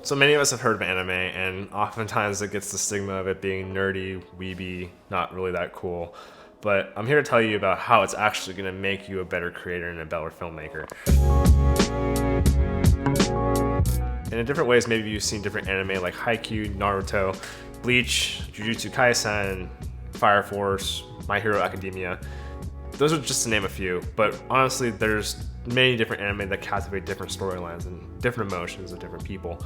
So many of us have heard of anime, and oftentimes it gets the stigma of it being nerdy, weeby, not really that cool. But I'm here to tell you about how it's actually going to make you a better creator and a better filmmaker. And in different ways, maybe you've seen different anime like Haikyuu, Naruto, Bleach, Jujutsu Kaisen, Fire Force, My Hero Academia. Those are just to name a few, but honestly, there's many different anime that captivate different storylines and different emotions of different people.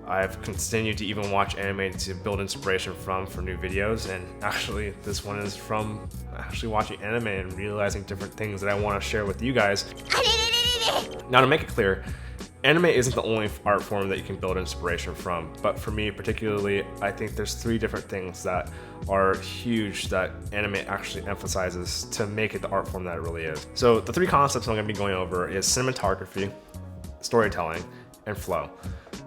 I've continued to even watch anime to build inspiration for new videos, and actually this one is from actually watching anime and realizing different things that I want to share with you guys. Now, to make it clear, anime isn't the only art form that you can build inspiration from, but for me particularly, I think there's three different things that are huge that anime actually emphasizes to make it the art form that it really is. So the three concepts I'm going to be going over is cinematography, storytelling, and flow.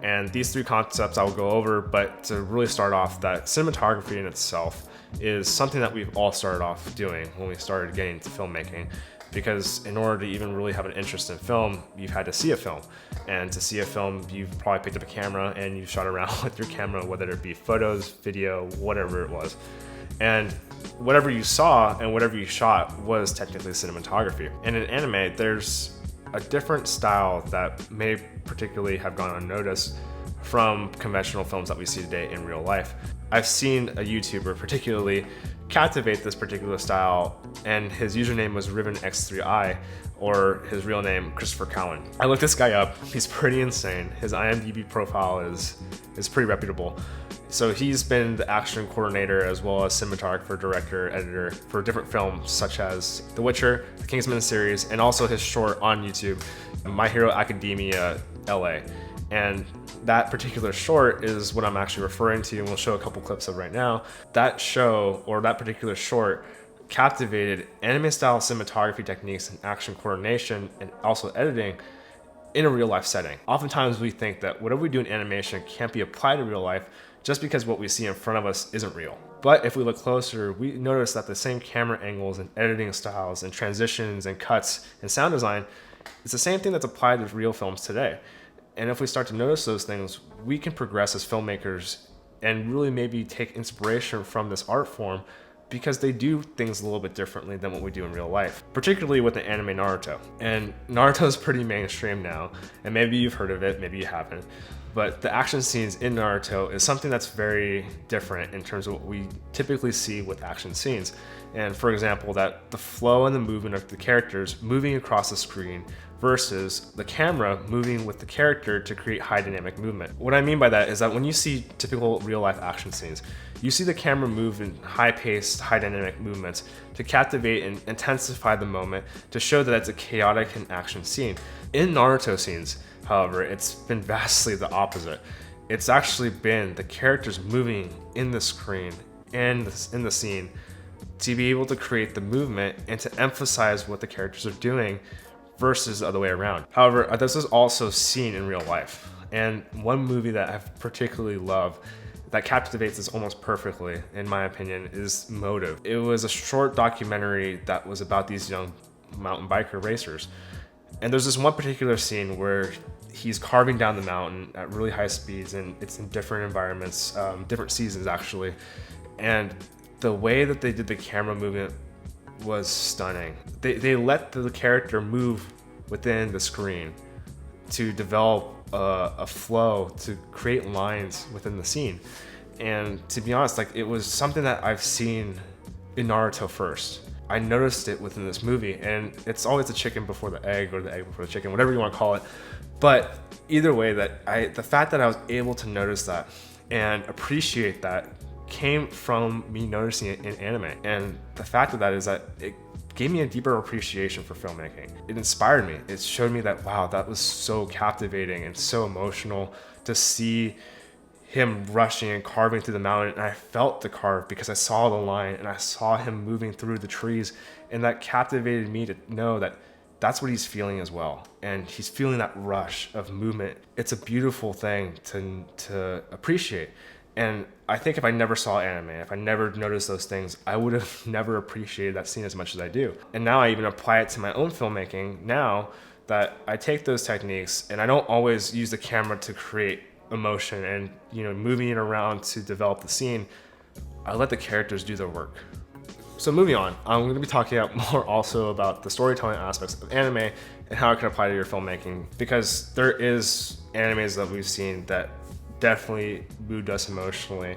And these three concepts I will go over, but to really start off, that cinematography in itself is something that we've all started off doing when we started getting into filmmaking. Because in order to even really have an interest in film, you've had to see a film. And to see a film, you've probably picked up a camera and you shot around with your camera, whether it be photos, video, whatever it was. And whatever you saw and whatever you shot was technically cinematography. And in anime, there's a different style that may particularly have gone unnoticed from conventional films that we see today in real life. I've seen a YouTuber particularly captivate this particular style, and his username was RivenX3i, or his real name, Christopher Cowan. I looked this guy up. He's pretty insane. His IMDb profile is pretty reputable. So he's been the action coordinator as well as cinematographer, director, editor for different films such as The Witcher, the Kingsman series, and also his short on YouTube, My Hero Academia LA. And that particular short is what I'm actually referring to, and we'll show a couple clips of right now. That show, or that particular short, captivated anime-style cinematography techniques and action coordination and also editing in a real-life setting. Oftentimes we think that whatever we do in animation can't be applied to real life just because what we see in front of us isn't real. But if we look closer, we notice that the same camera angles and editing styles and transitions and cuts and sound design is the same thing that's applied to real films today. And if we start to notice those things, we can progress as filmmakers and really maybe take inspiration from this art form because they do things a little bit differently than what we do in real life, particularly with the anime Naruto. And Naruto is pretty mainstream now, and maybe you've heard of it, maybe you haven't. But the action scenes in Naruto is something that's very different in terms of what we typically see with action scenes. And for example, that the flow and the movement of the characters moving across the screen versus the camera moving with the character to create high dynamic movement. What I mean by that is that when you see typical real life action scenes, you see the camera move in high paced, high dynamic movements to captivate and intensify the moment to show that it's a chaotic and action scene. In Naruto scenes, however, it's been vastly the opposite. It's actually been the characters moving in the screen and in the scene to be able to create the movement and to emphasize what the characters are doing versus the other way around. However, this is also seen in real life. And one movie that I've particularly loved that captivates this almost perfectly, in my opinion, is Motive. It was a short documentary that was about these young mountain biker racers. And there's this one particular scene where he's carving down the mountain at really high speeds, and it's in different environments, different seasons actually. And the way that they did the camera movement was stunning. They let the character move within the screen to develop a flow, to create lines within the scene. And to be honest, like, it was something that I've seen in Naruto first. I noticed it within this movie, and it's always the chicken before the egg or the egg before the chicken, whatever you want to call it. But either way, the fact that I was able to notice that and appreciate that came from me noticing it in anime. And the fact of that is that it gave me a deeper appreciation for filmmaking. It inspired me. It showed me that, wow, that was so captivating and so emotional to see him rushing and carving through the mountain. And I felt the carve because I saw the line and I saw him moving through the trees. And that captivated me to know that that's what he's feeling as well. And he's feeling that rush of movement. It's a beautiful thing to appreciate. And I think if I never saw anime, if I never noticed those things, I would have never appreciated that scene as much as I do. And now I even apply it to my own filmmaking now that I take those techniques and I don't always use the camera to create emotion and, moving it around to develop the scene, I let the characters do their work. So moving on, I'm going to be talking more also about the storytelling aspects of anime and how it can apply to your filmmaking, because there is animes that we've seen that definitely moved us emotionally.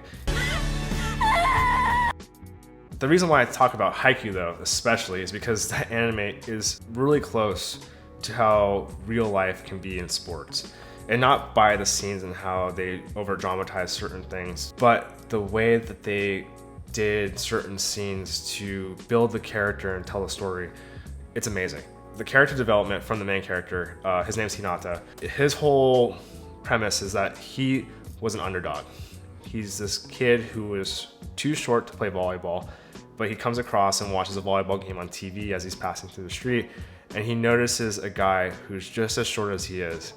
The reason why I talk about Haikyuu though, especially, is because that anime is really close to how real life can be in sports. And not by the scenes and how they over dramatize certain things, but the way that they did certain scenes to build the character and tell the story. It's amazing. The character development from the main character, his name's Hinata, his whole premise is that he was an underdog. He's this kid who was too short to play volleyball, but he comes across and watches a volleyball game on TV as he's passing through the street, and he notices a guy who's just as short as he is,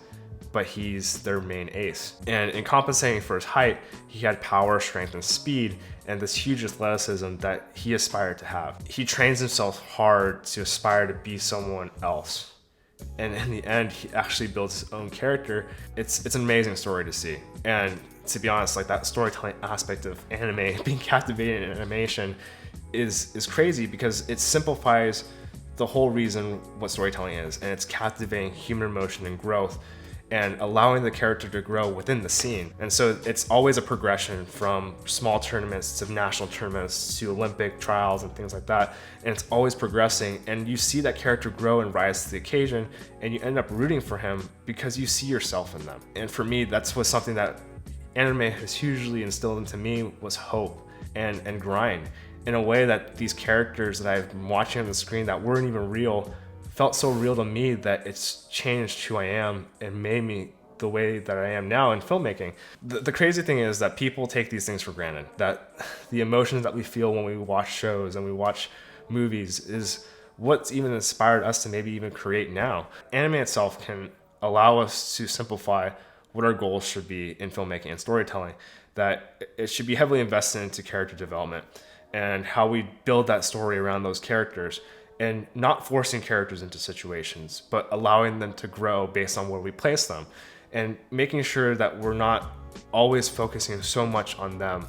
but he's their main ace. And in compensating for his height, he had power, strength, and speed, and this huge athleticism that he aspired to have. He trains himself hard to aspire to be someone else. And in the end, he actually builds his own character. It's an amazing story to see. And to be honest, like that storytelling aspect of anime, being captivated in animation is crazy, because it simplifies the whole reason what storytelling is, and it's captivating human emotion and growth and allowing the character to grow within the scene. And so it's always a progression from small tournaments to national tournaments to Olympic trials and things like that. And it's always progressing, and you see that character grow and rise to the occasion, and you end up rooting for him because you see yourself in them. And for me, that's was something that anime has hugely instilled into me, was hope and grind, in a way that these characters that I've been watching on the screen that weren't even real felt so real to me that it's changed who I am and made me the way that I am now in filmmaking. The crazy thing is that people take these things for granted, that the emotions that we feel when we watch shows and we watch movies is what's even inspired us to maybe even create now. Anime itself can allow us to simplify what our goals should be in filmmaking and storytelling, that it should be heavily invested into character development and how we build that story around those characters, and not forcing characters into situations, but allowing them to grow based on where we place them, and making sure that we're not always focusing so much on them,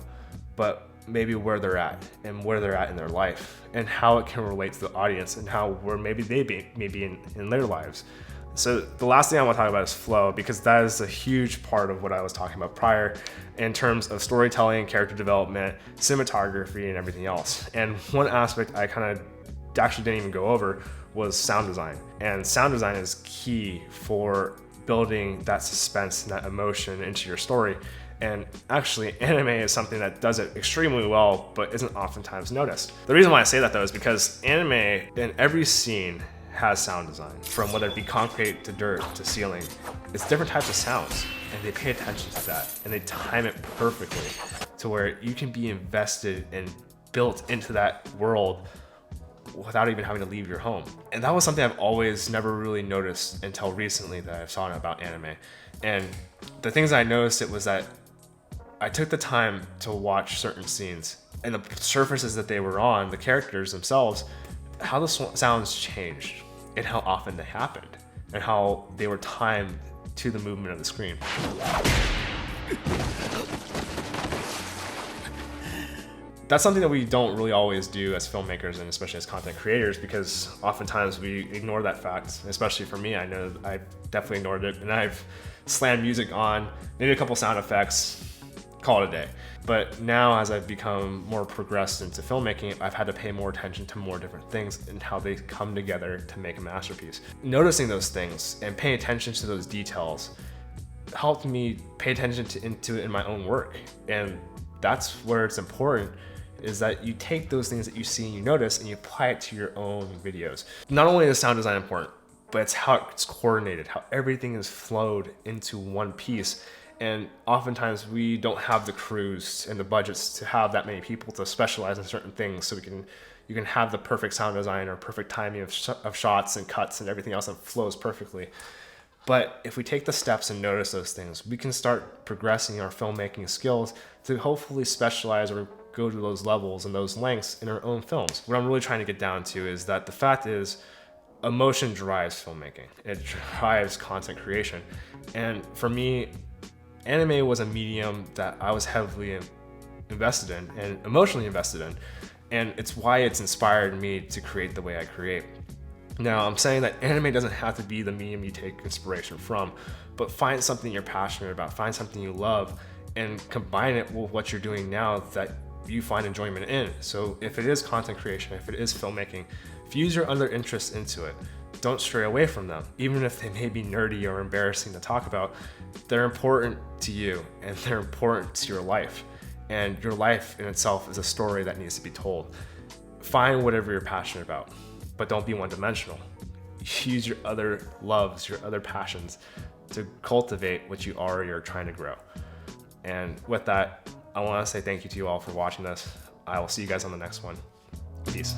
but maybe where they're at and where they're at in their life and how it can relate to the audience and how where maybe they be in their lives. So the last thing I want to talk about is flow, because that is a huge part of what I was talking about prior in terms of storytelling, character development, cinematography, and everything else. And one aspect I kind of actually didn't even go over was sound design. And sound design is key for building that suspense and that emotion into your story. And actually, anime is something that does it extremely well, but isn't oftentimes noticed. The reason why I say that though is because anime in every scene has sound design, from whether it be concrete to dirt to ceiling. It's different types of sounds, and they pay attention to that, and they time it perfectly to where you can be invested and built into that world without even having to leave your home. And that was something I've always never really noticed until recently that I saw about anime. And the things I noticed, it was that I took the time to watch certain scenes and the surfaces that they were on, the characters themselves, how the sounds changed and how often they happened and how they were timed to the movement of the screen. That's something that we don't really always do as filmmakers and especially as content creators, because oftentimes we ignore that fact. Especially for me, I know I definitely ignored it, and I've slammed music on, maybe a couple sound effects, call it a day. But now as I've become more progressed into filmmaking, I've had to pay more attention to more different things and how they come together to make a masterpiece. Noticing those things and paying attention to those details helped me pay attention to it in my own work. And that's where it's important, is that you take those things that you see and you notice and you apply it to your own videos. Not only is sound design important, but it's how it's coordinated, how everything is flowed into one piece. And oftentimes we don't have the crews and the budgets to have that many people to specialize in certain things, so you can have the perfect sound design or perfect timing of shots and cuts and everything else that flows perfectly. But if we take the steps and notice those things, we can start progressing our filmmaking skills to hopefully specialize or go to those levels and those lengths in our own films. What I'm really trying to get down to is that the fact is, emotion drives filmmaking. It drives content creation. And for me, anime was a medium that I was heavily invested in and emotionally invested in. And it's why it's inspired me to create the way I create. Now, I'm saying that anime doesn't have to be the medium you take inspiration from, but find something you're passionate about, find something you love, and combine it with what you're doing now that you find enjoyment in. So if it is content creation, if it is filmmaking, fuse your other interests into it. Don't stray away from them. Even if they may be nerdy or embarrassing to talk about, they're important to you and they're important to your life. And your life in itself is a story that needs to be told. Find whatever you're passionate about, but don't be one-dimensional. Use your other loves, your other passions to cultivate what you already are trying to grow. And with that, I want to say thank you to you all for watching this. I will see you guys on the next one. Peace.